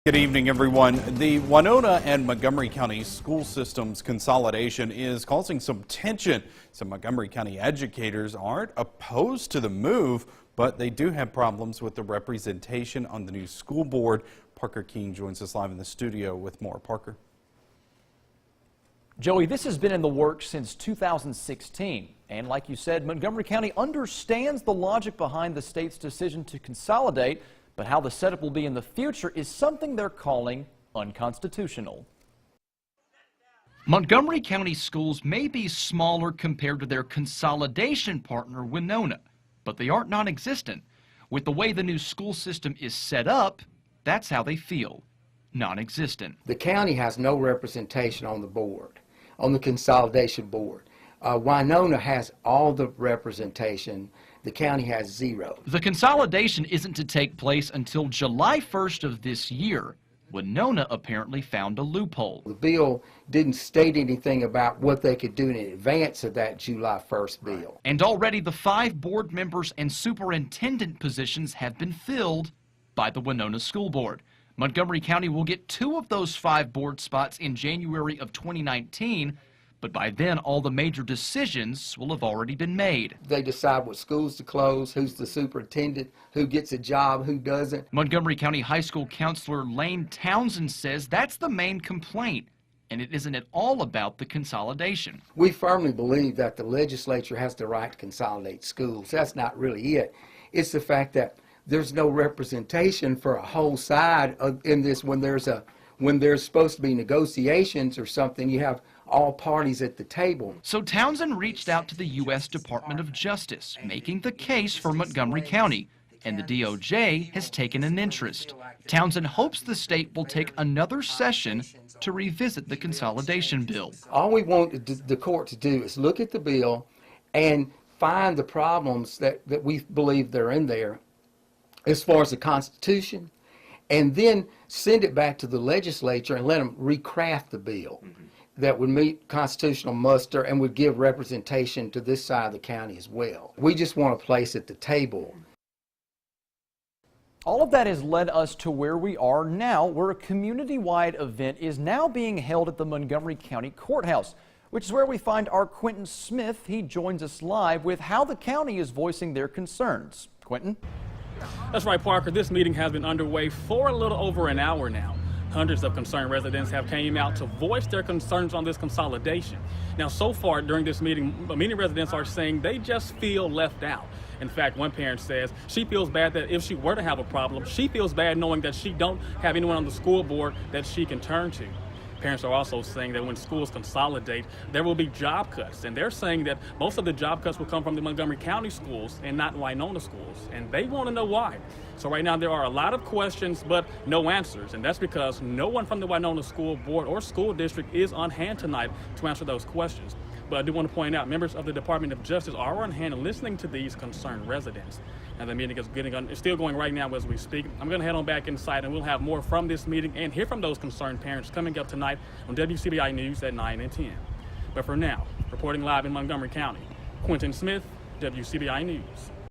Good evening, everyone. The Winona and Montgomery County school systems consolidation is causing some tension. Some Montgomery County educators aren't opposed to the move, but they do have problems with the representation on the new school board. Parker Keene joins us live in the studio with more. Parker. Joey, this has been in the works since 2016. And like you said, Montgomery County understands the logic behind the state's decision to consolidate. But how the setup will be in the future is something they're calling unconstitutional. Montgomery County schools may be smaller compared to their consolidation partner, Winona, but they aren't non-existent. With the way the new school system is set up, that's how they feel, non-existent. The county has no representation on the board, on the consolidation board. Winona has all the representation. The county has zero. The consolidation isn't to take place until July 1st of this year. Winona apparently found a loophole. The bill didn't state anything about what they could do in advance of that July 1st bill. And already the 5 board members and superintendent positions have been filled by the Winona School Board. Montgomery County will get 2 of those 5 board spots in January of 2019. But by then, all the major decisions will have already been made. They decide what schools to close, who's the superintendent, who gets a job, who doesn't. Montgomery County High School counselor Lane Townsend says that's the main complaint, and it isn't at all about the consolidation. We firmly believe that the legislature has the right to consolidate schools. That's not really it. It's the fact that there's no representation for a whole side in this when there's supposed to be negotiations or something. You have all parties at the table. So Townsend reached out to the U.S. Department of Justice, making the case for Montgomery County, and the DOJ has taken an interest. Townsend hopes the state will take another session to revisit the consolidation bill. All we want the court to do is look at the bill and find the problems that we believe they're in there as far as the Constitution, and then send it back to the legislature and let them recraft the bill that would meet constitutional muster and would give representation to this side of the county as well. We just want a place at the table. All of that has led us to where we are now, where a community-wide event is now being held at the Montgomery County Courthouse, which is where we find our Quentin Smith. He joins us live with how the county is voicing their concerns. Quentin? That's right, Parker. This meeting has been underway for a little over an hour now. Hundreds of concerned residents have came out to voice their concerns on this consolidation. Now, so far during this meeting, many residents are saying they just feel left out. In fact, one parent says she feels bad that if she were to have a problem, she feels bad knowing that she don't have anyone on the school board that she can turn to. Parents are also saying that when schools consolidate, there will be job cuts. And they're saying that most of the job cuts will come from the Montgomery County schools and not Winona schools. And they want to know why. So right now there are a lot of questions, but no answers. And that's because no one from the Winona School Board or school district is on hand tonight to answer those questions. But I do want to point out, members of the Department of Justice are on hand listening to these concerned residents. And the meeting is still going right now as we speak. I'm going to head on back inside and we'll have more from this meeting and hear from those concerned parents coming up tonight on WCBI News at 9 and 10. But for now, reporting live in Montgomery County, Quentin Smith, WCBI News.